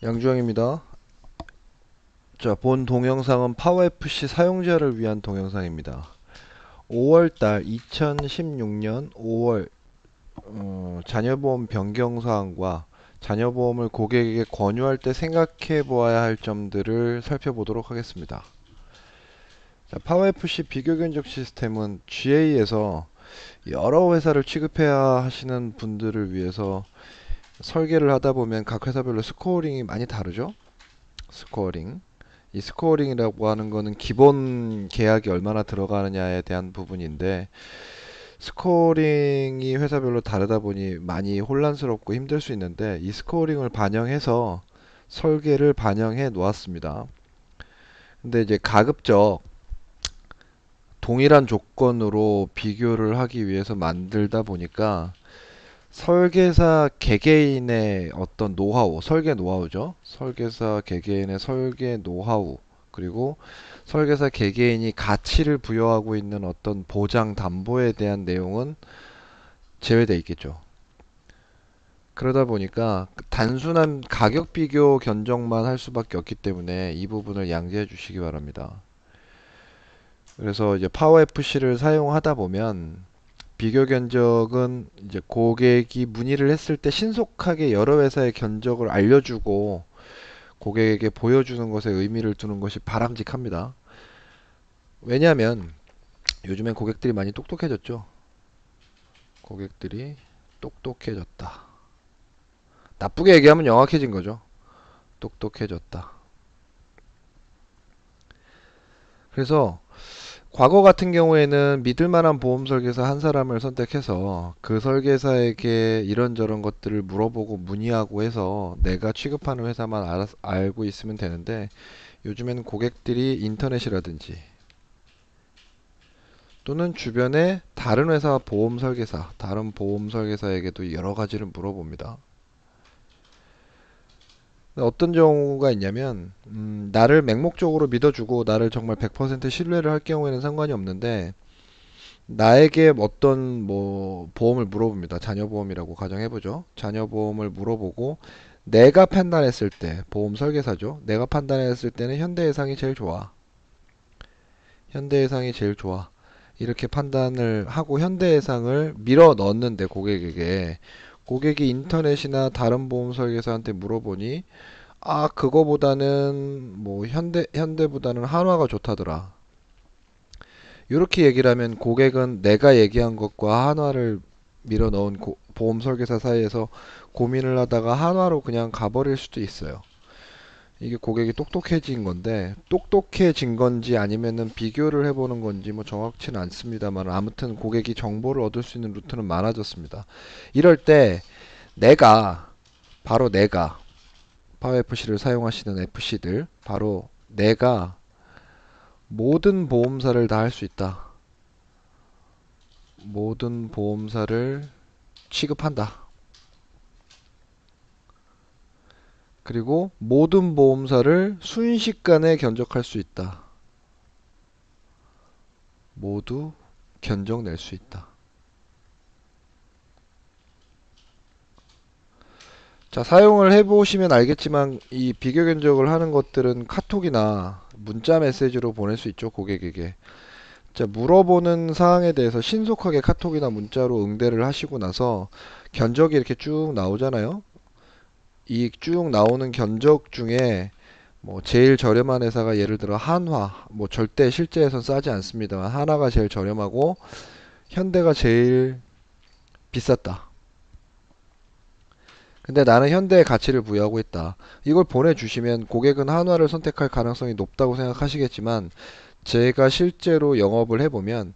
양주영입니다. 자, 본 동영상은 파워FC 사용자를 위한 동영상입니다. 5월달 2016년 5월 자녀보험 변경사항과 자녀보험을 고객에게 권유할 때 생각해 보아야 할 점들을 살펴보도록 하겠습니다. 자, 파워FC 비교 견적 시스템은 GA에서 여러 회사를 취급해야 하시는 분들을 위해서 설계를 하다 보면 각 회사별로 스코어링이 많이 다르죠? 스코어링. 이 스코어링이라고 하는 거는 기본 계약이 얼마나 들어가느냐에 대한 부분인데, 스코어링이 회사별로 다르다 보니 많이 혼란스럽고 힘들 수 있는데, 이 스코어링을 반영해서 설계를 반영해 놓았습니다. 근데 이제 가급적 동일한 조건으로 비교를 하기 위해서 만들다 보니까 설계사 개개인의 어떤 노하우, 설계 노하우죠. 설계사 개개인의 설계 노하우, 그리고 설계사 개개인이 가치를 부여하고 있는 어떤 보장 담보에 대한 내용은 제외되어 있겠죠. 그러다 보니까 단순한 가격 비교 견적만 할 수밖에 없기 때문에 이 부분을 양지해 주시기 바랍니다. 그래서 이제 파워 FC를 사용하다 보면 비교 견적은 이제 고객이 문의를 했을 때 신속하게 여러 회사의 견적을 알려주고 고객에게 보여주는 것에 의미를 두는 것이 바람직합니다. 왜냐하면 요즘엔 고객들이 많이 똑똑해졌죠. 고객들이 똑똑해졌다. 나쁘게 얘기하면 영악해진 거죠. 똑똑해졌다. 그래서 과거 같은 경우에는 믿을 만한 보험 설계사 한 사람을 선택해서 그 설계사에게 이런저런 것들을 물어보고 문의하고 해서 내가 취급하는 회사만 알고 있으면 되는데, 요즘에는 고객들이 인터넷이라든지 또는 주변에 다른 회사 보험 설계사, 다른 보험 설계사에게도 여러 가지를 물어봅니다. 어떤 경우가 있냐면 나를 맹목적으로 믿어주고 나를 정말 100% 신뢰를 할 경우에는 상관이 없는데, 나에게 어떤 뭐 보험을 물어봅니다. 자녀보험이라고 가정해보죠. 자녀보험을 물어보고 내가 판단했을 때, 보험 설계사죠. 내가 판단했을 때는 현대해상이 제일 좋아. 현대해상이 제일 좋아. 이렇게 판단을 하고 현대해상을 밀어 넣었는데, 고객에게 고객이 인터넷이나 다른 보험 설계사한테 물어보니 그거보다는 뭐 현대보다는 한화가 좋다더라. 이렇게 얘기를 하면 고객은 내가 얘기한 것과 한화를 밀어 넣은 보험 설계사 사이에서 고민을 하다가 한화로 그냥 가버릴 수도 있어요. 이게 고객이 똑똑해진 건데, 똑똑해진 건지 아니면은 비교를 해보는 건지 뭐 정확치는 않습니다만, 아무튼 고객이 정보를 얻을 수 있는 루트는 많아졌습니다. 이럴 때 내가, 바로 내가 파워 FC를 사용하시는 FC들, 바로 내가 모든 보험사를 다 할 수 있다. 모든 보험사를 취급한다. 그리고 모든 보험사를 순식간에 견적할 수 있다. 모두 견적 낼 수 있다. 자, 사용을 해보시면 알겠지만 이 비교 견적을 하는 것들은 카톡이나 문자 메시지로 보낼 수 있죠, 고객에게. 자, 물어보는 사항에 대해서 신속하게 카톡이나 문자로 응대를 하시고 나서 견적이 이렇게 쭉 나오잖아요. 이 쭉 나오는 견적 중에 뭐 제일 저렴한 회사가 예를 들어 한화, 뭐 절대 실제에선 싸지 않습니다만 한화가 제일 저렴하고 현대가 제일 비쌌다. 근데 나는 현대에 가치를 부여하고 있다. 이걸 보내주시면 고객은 한화를 선택할 가능성이 높다고 생각하시겠지만, 제가 실제로 영업을 해보면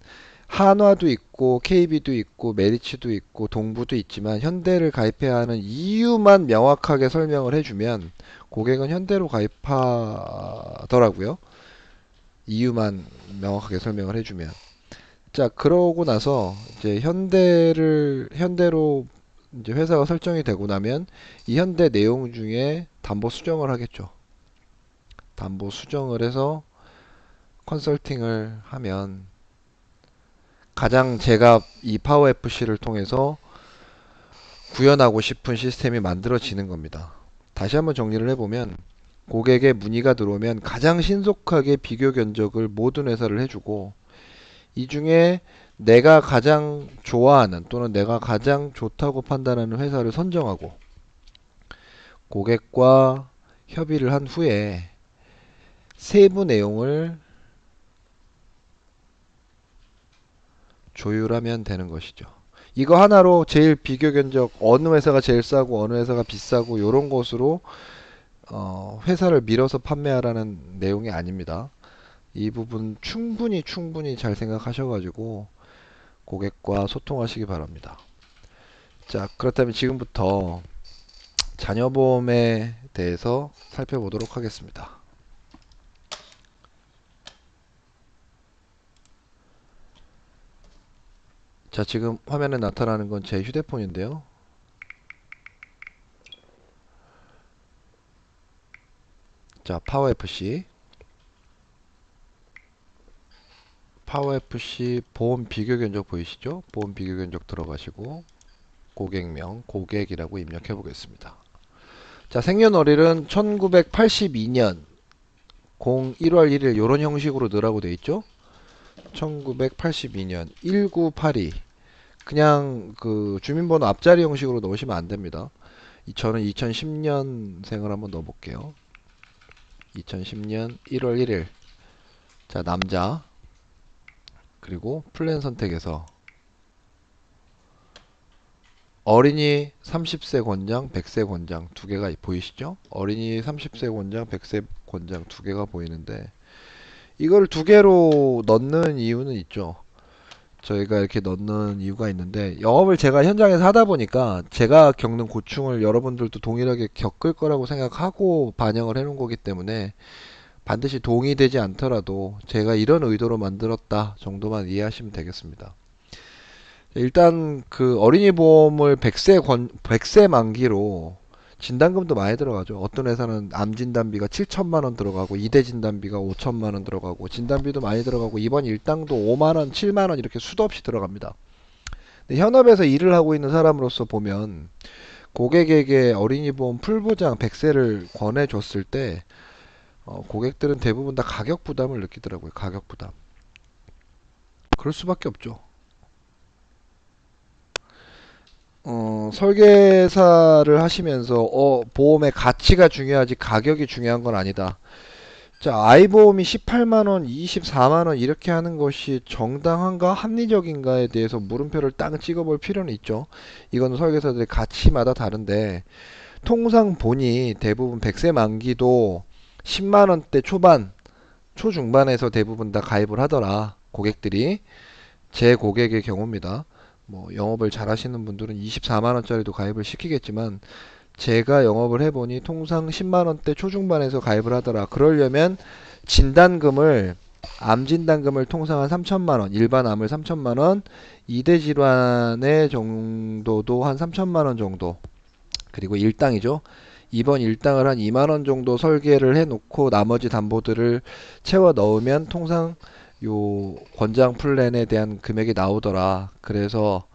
한화도 있고 KB도 있고 메리츠도 있고 동부도 있지만 현대를 가입해야 하는 이유만 명확하게 설명을 해주면 고객은 현대로 가입하더라고요. 이유만 명확하게 설명을 해주면. 자, 그러고 나서 이제 현대로 이제 회사가 설정이 되고 나면 이 현대 내용 중에 담보 수정을 하겠죠. 담보 수정을 해서 컨설팅을 하면 가장 제가 이 파워 FC를 통해서 구현하고 싶은 시스템이 만들어지는 겁니다. 다시 한번 정리를 해보면 고객의 문의가 들어오면 가장 신속하게 비교 견적을 모든 회사를 해주고 이 중에 내가 가장 좋아하는 또는 내가 가장 좋다고 판단하는 회사를 선정하고 고객과 협의를 한 후에 세부 내용을 조율하면 되는 것이죠. 이거 하나로 제일 비교 견적 어느 회사가 제일 싸고 어느 회사가 비싸고 이런 것으로 회사를 밀어서 판매하라는 내용이 아닙니다. 이 부분 충분히 잘 생각하셔가지고 고객과 소통하시기 바랍니다. 자, 그렇다면 지금부터 자녀보험에 대해서 살펴보도록 하겠습니다. 자, 지금 화면에 나타나는 건 제 휴대폰인데요. 자, 파워FC 보험 비교 견적 보이시죠? 보험 비교 견적 들어가시고 고객명, 고객이라고 입력해 보겠습니다. 자, 생년월일은 1982년 1월 1일 이런 형식으로 넣으라고 돼 있죠? 1982년 1982 그냥 그 주민번호 앞자리 형식으로 넣으시면 안 됩니다. 저는 2010년생을 한번 넣어 볼게요. 2010년 1월 1일. 자, 남자. 그리고 플랜 선택에서 어린이 30세 권장, 100세 권장 두 개가 보이시죠? 어린이 30세 권장, 100세 권장 두 개가 보이는데 이걸 두 개로 넣는 이유는 있죠. 저희가 이렇게 넣는 이유가 있는데 영업을 제가 현장에서 하다 보니까 제가 겪는 고충을 여러분들도 동일하게 겪을 거라고 생각하고 반영을 해 놓은 거기 때문에 반드시 동의되지 않더라도 제가 이런 의도로 만들었다 정도만 이해하시면 되겠습니다. 일단 그 어린이 보험을 100세 만기로 진단금도 많이 들어가죠. 어떤 회사는 암 진단비가 7천만 원 들어가고 2대 진단비가 5천만 원 들어가고 진단비도 많이 들어가고 입원 일당도 5만 원, 7만 원 이렇게 수도 없이 들어갑니다. 근데 현업에서 일을 하고 있는 사람으로서 보면 고객에게 어린이 보험 풀보장 100세를 권해줬을 때 고객들은 대부분 다 가격 부담을 느끼더라고요. 가격 부담. 그럴 수밖에 없죠. 설계사를 하시면서 보험의 가치가 중요하지 가격이 중요한 건 아니다. 자, 아이보험이 18만원, 24만원 이렇게 하는 것이 정당한가 합리적인가에 대해서 물음표를 딱 찍어볼 필요는 있죠. 이거는 설계사들의 가치마다 다른데 통상 본이 대부분 100세 만기도 10만원대 초반, 초중반에서 대부분 다 가입을 하더라. 고객들이. 제 고객의 경우입니다. 뭐 영업을 잘 하시는 분들은 24만원짜리도 가입을 시키겠지만 제가 영업을 해보니 통상 10만원대 초중반에서 가입을 하더라. 그러려면 진단금을 암 진단금을 통상 한 3천만원, 일반 암을 3천만원, 2대 질환의 정도도 한 3천만원 정도, 그리고 일당이죠. 이번 일당을 한 2만원 정도 설계를 해놓고 나머지 담보들을 채워 넣으면 통상 요 권장 플랜에 대한 금액이 나오더라. 그래서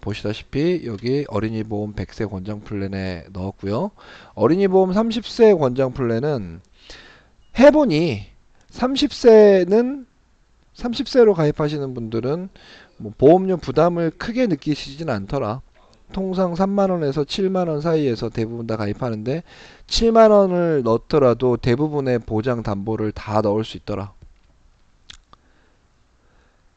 보시다시피 여기 어린이 보험 100세 권장 플랜에 넣었고요. 어린이 보험 30세 권장 플랜은 해보니 30세로 가입하시는 분들은 뭐 보험료 부담을 크게 느끼시진 않더라. 통상 3만원에서 7만원 사이에서 대부분 다 가입하는데 7만원을 넣더라도 대부분의 보장 담보를 다 넣을 수 있더라.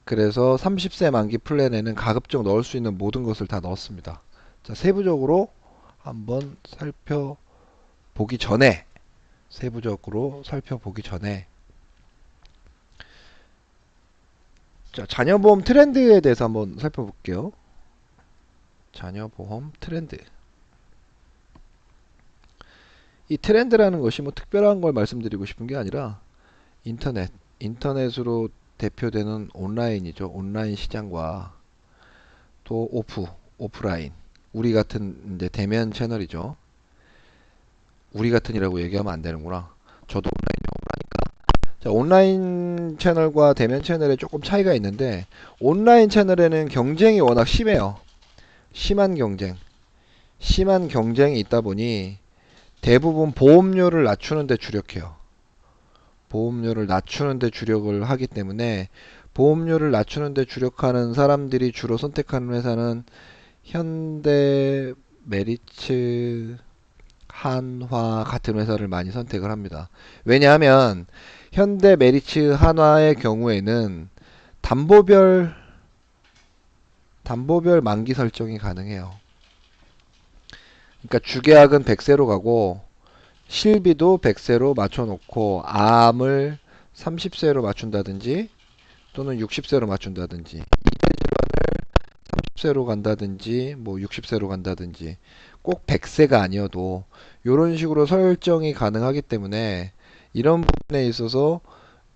그래서 30세 만기 플랜에는 가급적 넣을 수 있는 모든 것을 다 넣었습니다. 자, 세부적으로 한번 살펴보기 전에 자, 자녀보험 트렌드에 대해서 한번 살펴볼게요. 자녀보험 트렌드. 이 트렌드라는 것이 뭐 특별한 걸 말씀드리고 싶은 게 아니라 인터넷으로 대표되는 온라인이죠. 온라인 시장과 또 오프라인. 우리 같은 이제 대면 채널이죠. 우리 같은이라고 얘기하면 안 되는구나. 저도 온라인 영업을 하니까. 자, 온라인 채널과 대면 채널에 조금 차이가 있는데 온라인 채널에는 경쟁이 워낙 심해요. 심한 경쟁이 있다 보니 대부분 보험료를 낮추는 데 주력해요. 보험료를 낮추는 데 주력을 하기 때문에 보험료를 낮추는 데 주력하는 사람들이 주로 선택하는 회사는 현대, 메리츠, 한화 같은 회사를 많이 선택을 합니다. 왜냐하면 현대, 메리츠, 한화의 경우에는 담보별 만기 설정이 가능해요. 그러니까 주계약은 100세로 가고 실비도 100세로 맞춰놓고 암을 30세로 맞춘다든지 또는 60세로 맞춘다든지 30세로 간다든지 뭐 60세로 간다든지 꼭 100세가 아니어도 이런 식으로 설정이 가능하기 때문에 이런 부분에 있어서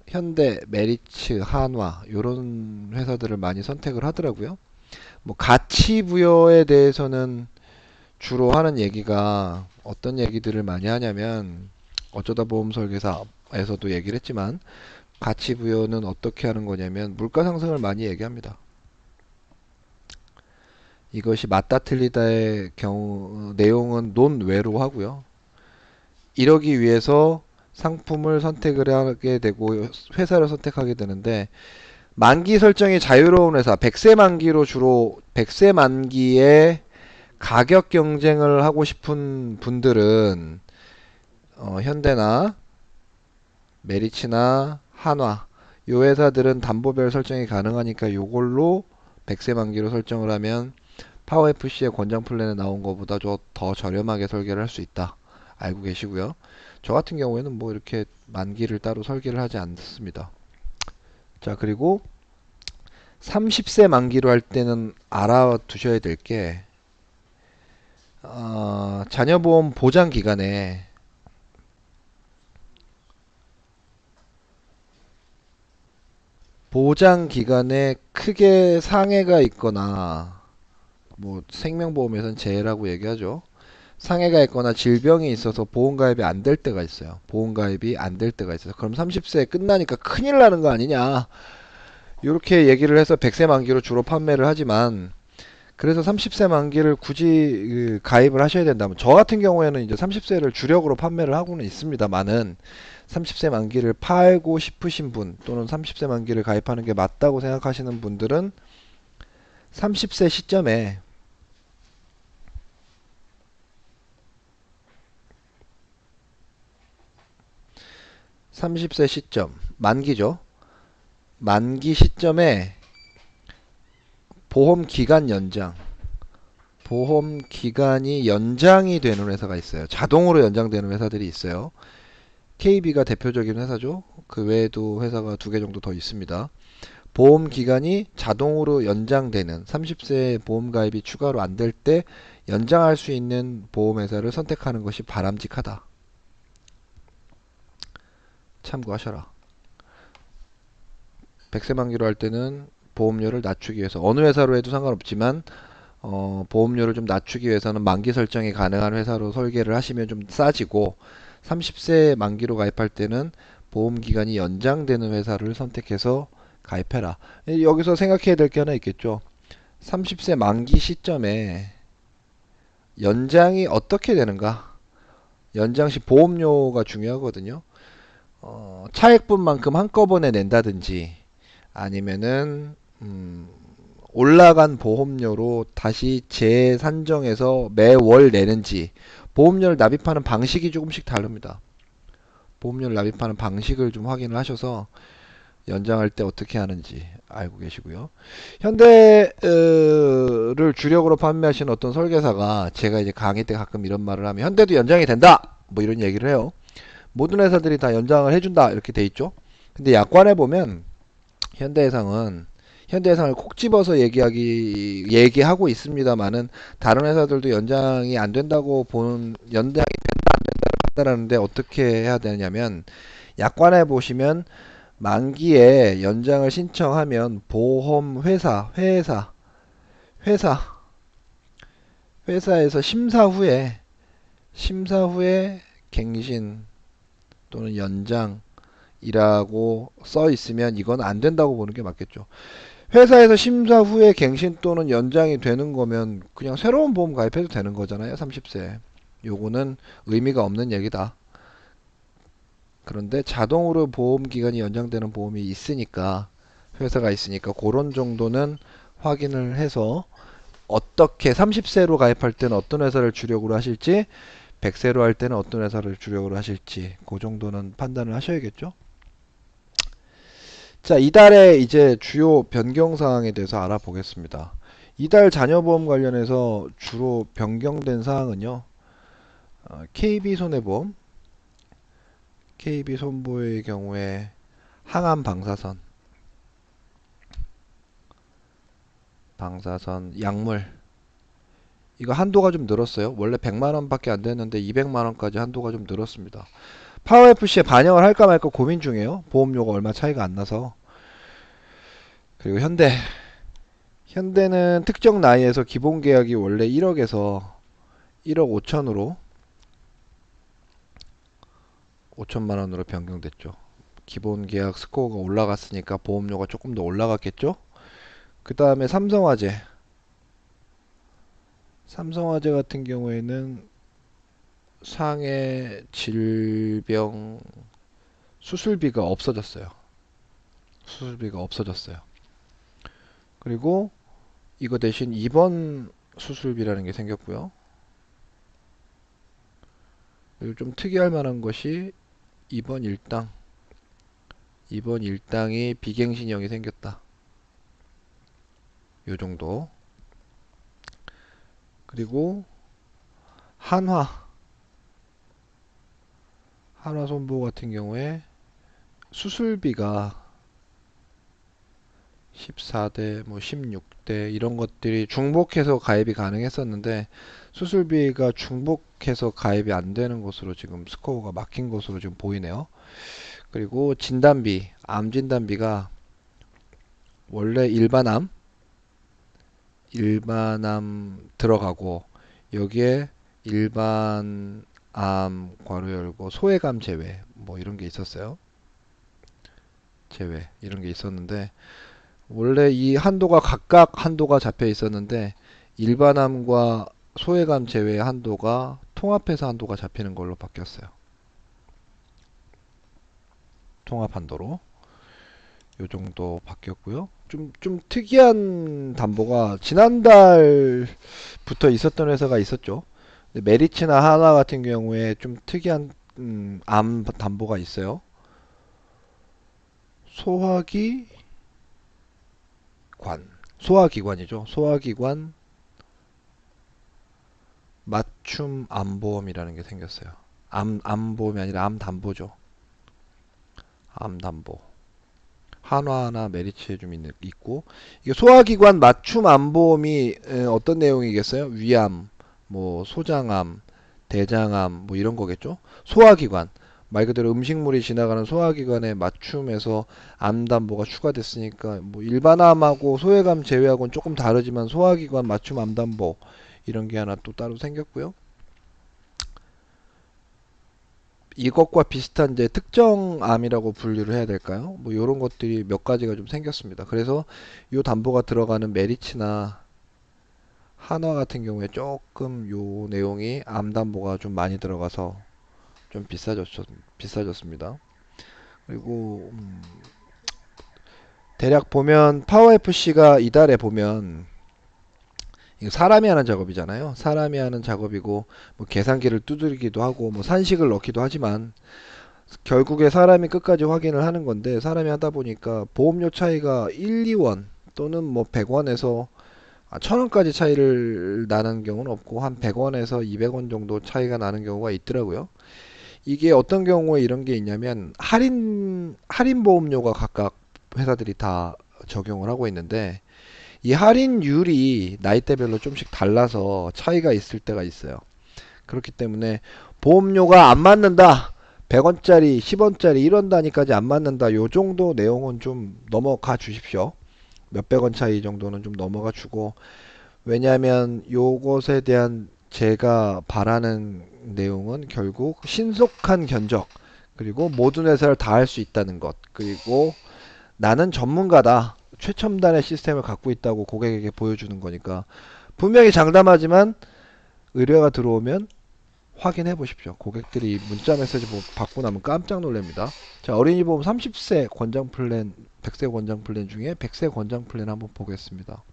현대, 메리츠, 한화 이런 회사들을 많이 선택을 하더라고요. 뭐 가치 부여에 대해서는 주로 하는 얘기가 어떤 얘기들을 많이 하냐면 어쩌다 보험 설계사에서도 얘기를 했지만 가치 부여는 어떻게 하는 거냐면 물가 상승을 많이 얘기합니다. 이것이 맞다 틀리다의 경우 내용은 논외로 하고요. 이러기 위해서 상품을 선택을 하게 되고 회사를 선택하게 되는데 만기 설정이 자유로운 회사 100세 만기로 주로 100세 만기에 가격 경쟁을 하고 싶은 분들은 현대나 메리츠나 한화 요 회사들은 담보별 설정이 가능하니까 요걸로 100세 만기로 설정을 하면 파워FC의 권장 플랜에 나온 것보다 더 저렴하게 설계를 할 수 있다. 알고 계시고요. 저 같은 경우에는 뭐 이렇게 만기를 따로 설계를 하지 않습니다. 자, 그리고 30세 만기로 할 때는 알아두셔야 될 게 자녀보험 보장 기간에 크게 상해가 있거나 뭐 생명보험에서는 재해라고 얘기하죠. 상해가 있거나 질병이 있어서 보험가입이 안 될 때가 있어요. 보험가입이 안 될 때가 있어요. 그럼 30세 끝나니까 큰일 나는 거 아니냐. 이렇게 얘기를 해서 100세 만기로 주로 판매를 하지만 그래서 30세 만기를 굳이 가입을 하셔야 된다면 저 같은 경우에는 이제 30세를 주력으로 판매를 하고는 있습니다만은 30세 만기를 팔고 싶으신 분 또는 30세 만기를 가입하는 게 맞다고 생각하시는 분들은 30세 시점에 30세 시점 만기죠. 만기 시점에 보험 기간 연장 보험 기간이 연장이 되는 회사가 있어요. 자동으로 연장되는 회사들이 있어요. KB가 대표적인 회사죠. 그 외에도 회사가 2개 정도 더 있습니다. 보험 기간이 자동으로 연장되는 30세 보험 가입이 추가로 안 될 때 연장할 수 있는 보험회사를 선택하는 것이 바람직하다. 참고하셔라. 100세 만기로 할 때는 보험료를 낮추기 위해서 어느 회사로 해도 상관없지만 보험료를 좀 낮추기 위해서는 만기 설정이 가능한 회사로 설계를 하시면 좀 싸지고 30세 만기로 가입할 때는 보험 기간이 연장되는 회사를 선택해서 가입해라. 여기서 생각해야 될 게 하나 있겠죠. 30세 만기 시점에 연장이 어떻게 되는가? 연장 시 보험료가 중요하거든요. 차액분만큼 한꺼번에 낸다든지 아니면은 올라간 보험료로 다시 재산정해서 매월 내는지 보험료를 납입하는 방식이 조금씩 다릅니다. 보험료를 납입하는 방식을 좀 확인을 하셔서 연장할 때 어떻게 하는지 알고 계시고요. 현대를 주력으로 판매하시는 어떤 설계사가 제가 이제 강의 때 가끔 이런 말을 하면 현대도 연장이 된다! 뭐 이런 얘기를 해요. 모든 회사들이 다 연장을 해준다 이렇게 돼 있죠. 근데 약관에 보면 현대해상을 콕 집어서 얘기하고 있습니다만은 다른 회사들도 연장이 안 된다고 보는 연장이 된다 안 된다를 판단하는데 어떻게 해야 되냐면 약관에 보시면 만기에 연장을 신청하면 회사에서 심사 후에 갱신 또는 연장이라고 써 있으면 이건 안 된다고 보는 게 맞겠죠. 회사에서 심사 후에 갱신 또는 연장이 되는 거면 그냥 새로운 보험 가입해도 되는 거잖아요. 30세. 요거는 의미가 없는 얘기다. 그런데 자동으로 보험 기간이 연장되는 보험이 있으니까, 회사가 있으니까 그런 정도는 확인을 해서 어떻게 30세로 가입할 때는 어떤 회사를 주력으로 하실지, 100세로 할 때는 어떤 회사를 주력으로 하실지 그 정도는 판단을 하셔야겠죠. 자, 이달에 이제 주요 변경 사항에 대해서 알아보겠습니다. 이달 자녀보험 관련해서 주로 변경된 사항은요. KB손해보험, KB손보의 경우에 항암 방사선, 약물, 이거 한도가 좀 늘었어요. 원래 100만원 밖에 안 됐는데 200만원까지 한도가 좀 늘었습니다. 파워FC에 반영을 할까 말까 고민 중이에요. 보험료가 얼마 차이가 안 나서. 그리고 현대는 특정 나이에서 기본 계약이 원래 1억에서 1억 5천으로 5천만 원으로 변경됐죠. 기본 계약 스코어가 올라갔으니까 보험료가 조금 더 올라갔겠죠. 그 다음에 삼성화재 같은 경우에는 상해 질병 수술비가 없어졌어요. 수술비가 없어졌어요. 그리고 이거 대신 입원 수술비라는 게 생겼고요. 그리고 좀 특이할 만한 것이 입원 일당. 입원 일당이 비갱신형이 생겼다. 요 정도. 그리고 한화. 한화손보 같은 경우에 수술비가 14대, 뭐 16대 이런 것들이 중복해서 가입이 가능했었는데 수술비가 중복해서 가입이 안 되는 것으로 지금 스코어가 막힌 것으로 지금 보이네요. 그리고 진단비, 암 진단비가 원래 일반암 들어가고 여기에 일반 암 괄호 열고 소외감 제외 뭐 이런 게 있었어요. 제외 이런 게 있었는데 원래 이 한도가 각각 한도가 잡혀 있었는데 일반암과 소외감 제외 한도가 통합해서 한도가 잡히는 걸로 바뀌었어요. 통합 한도로 요 정도 바뀌었고요. 좀 특이한 담보가 지난달부터 있었던 회사가 있었죠. 메리츠나 하나 같은 경우에 좀 특이한 암 담보가 있어요. 소화기 소화기관이죠. 소화기관 맞춤 암보험이라는 게 생겼어요. 암보험이 아니라 암담보죠. 암담보. 한화나 메리츠에 좀 있고 이게 소화기관 맞춤 암보험이 어떤 내용이겠어요? 위암, 뭐 소장암, 대장암 뭐 이런 거겠죠? 소화기관 말 그대로 음식물이 지나가는 소화기관에 맞춤해서 암담보가 추가됐으니까 뭐 일반암하고 소외감 제외하고는 조금 다르지만 소화기관 맞춤 암담보 이런 게 하나 또 따로 생겼고요. 이것과 비슷한 이제 특정암이라고 분류를 해야 될까요? 뭐 이런 것들이 몇 가지가 좀 생겼습니다. 그래서 이 담보가 들어가는 메리츠나 한화 같은 경우에 조금 요 내용이 암 담보가 좀 많이 들어가서 좀 비싸졌습니다. 그리고 대략 보면 파워FC가 이달에 보면 이거 사람이 하는 작업이잖아요. 사람이 하는 작업이고 뭐 계산기를 두드리기도 하고 뭐 산식을 넣기도 하지만 결국에 사람이 끝까지 확인을 하는 건데 사람이 하다 보니까 보험료 차이가 1, 2원 또는 뭐 100원에서 1000원까지 차이를 나는 경우는 없고 한 100원에서 200원 정도 차이가 나는 경우가 있더라고요. 이게 어떤 경우에 이런 게 있냐면 할인 보험료가 각각 회사들이 다 적용을 하고 있는데 이 할인율이 나이대별로 좀씩 달라서 차이가 있을 때가 있어요. 그렇기 때문에 보험료가 안 맞는다. 100원짜리, 10원짜리 이런 단위까지 안 맞는다. 요 정도 내용은 좀 넘어가 주십시오. 몇백 원 차이 정도는 좀 넘어가 주고 왜냐하면 요것에 대한 제가 바라는 내용은 결국 신속한 견적 그리고 모든 회사를 다 할 수 있다는 것 그리고 나는 전문가다 최첨단의 시스템을 갖고 있다고 고객에게 보여주는 거니까 분명히 장담하지만 의뢰가 들어오면 확인해 보십시오. 고객들이 문자 메시지 받고 나면 깜짝 놀랍니다. 자, 어린이 보험 30세 권장 플랜, 100세 권장 플랜 중에 100세 권장 플랜 한번 보겠습니다.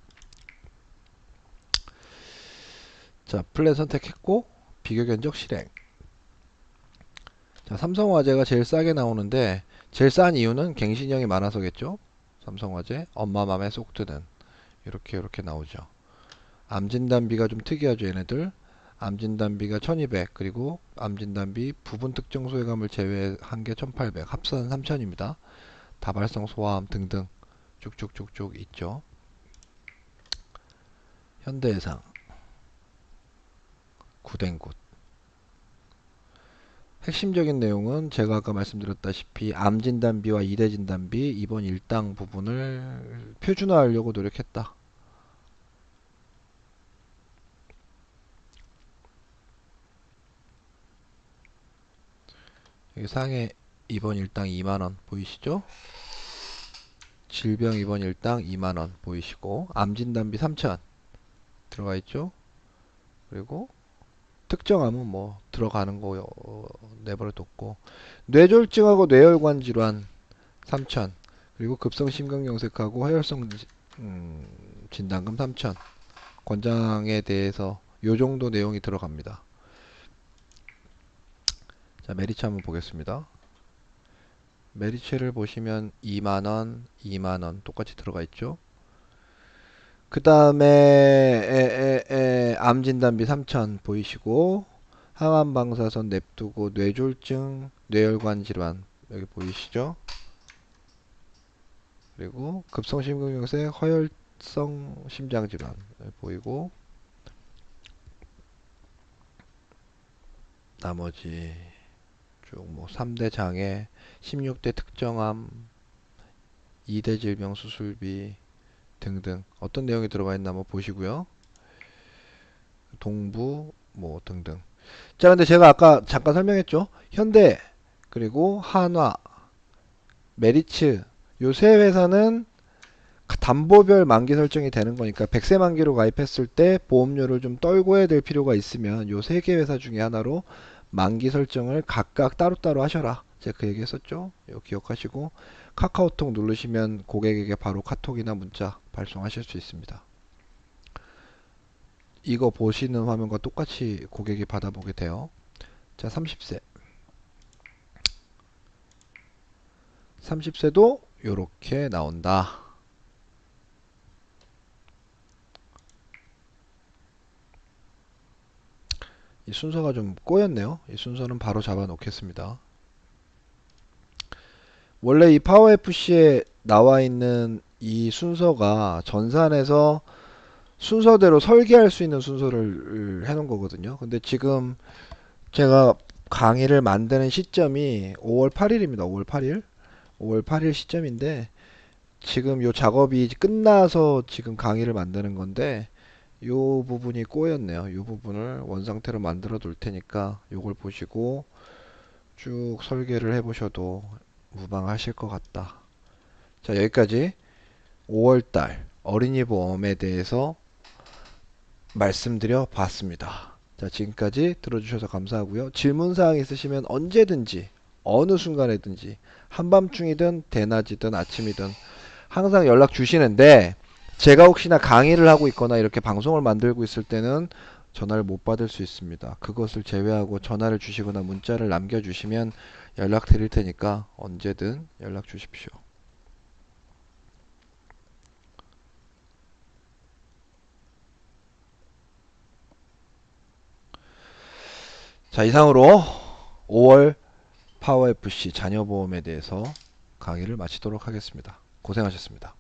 자, 플랜 선택했고 비교 견적 실행. 자, 삼성화재가 제일 싸게 나오는데 제일 싼 이유는 갱신형이 많아서겠죠. 삼성화재 엄마 맘에 쏙 드는 이렇게 나오죠. 암진단비가 좀 특이하죠. 얘네들 암진단비가 1200, 그리고 암진단비 부분 특정 소외감을 제외한 게 1800, 합산 3000입니다. 다발성 소아암 등등 쭉쭉쭉쭉 있죠. 현대해상 굿앤굿. 핵심적인 내용은 제가 아까 말씀드렸다시피 암진단비와 이대진단비 입원 일당 부분을 표준화하려고 노력했다. 여기 상해 입원 일당 2만원 보이시죠? 질병 입원 일당 2만원 보이시고, 암진단비 3천 들어가 있죠? 그리고 특정암은 뭐 들어가는 거 내버려 뒀고, 뇌졸중하고 뇌혈관 질환 3천, 그리고 급성 심근경색하고 허혈성 진단금 3천. 권장에 대해서 요 정도 내용이 들어갑니다. 자, 메리츠 한번 보겠습니다. 메리츠를 보시면 2만원, 2만원 똑같이 들어가 있죠. 그 다음에 암진단비 3천 보이시고, 항암방사선 냅두고 뇌졸중, 뇌혈관 질환 여기 보이시죠? 그리고 급성심근경색, 허혈성 심장질환 여기 보이고, 나머지 쭉 뭐 3대 장애, 16대 특정암, 2대 질병 수술비 등등 어떤 내용이 들어가 있나 한번 보시고요. 동부 뭐 등등. 자, 근데 제가 아까 잠깐 설명했죠. 현대, 그리고 한화, 메리츠 요 세 회사는 담보별 만기 설정이 되는 거니까 100세 만기로 가입했을 때 보험료를 좀 떨궈야 될 필요가 있으면 요 세 개 회사 중에 하나로 만기 설정을 각각 따로따로 하셔라. 제가 그 얘기 했었죠. 이거 기억하시고 카카오톡 누르시면 고객에게 바로 카톡이나 문자 발송하실 수 있습니다. 이거 보시는 화면과 똑같이 고객이 받아보게 돼요. 자, 30세. 30세도 요렇게 나온다. 이 순서가 좀 꼬였네요. 이 순서는 바로 잡아 놓겠습니다. 원래 이 파워 FC에 나와 있는 이 순서가 전산에서 순서대로 설계할 수 있는 순서를 해 놓은 거거든요. 근데 지금 제가 강의를 만드는 시점이 5월 8일입니다. 5월 8일. 5월 8일 시점인데 지금 요 작업이 끝나서 지금 강의를 만드는 건데 요 부분이 꼬였네요. 요 부분을 원상태로 만들어 둘 테니까 요걸 보시고 쭉 설계를 해 보셔도 무방하실 것 같다. 자, 여기까지 5월달 어린이 보험에 대해서 말씀드려 봤습니다. 자, 지금까지 들어주셔서 감사하고요. 질문사항 있으시면 언제든지 어느 순간에든지 한밤중이든 대낮이든 아침이든 항상 연락 주시는데, 제가 혹시나 강의를 하고 있거나 이렇게 방송을 만들고 있을 때는 전화를 못 받을 수 있습니다. 그것을 제외하고 전화를 주시거나 문자를 남겨주시면 연락 드릴 테니까 언제든 연락 주십시오. 자, 이상으로 5월 파워FC 자녀보험에 대해서 강의를 마치도록 하겠습니다. 고생하셨습니다.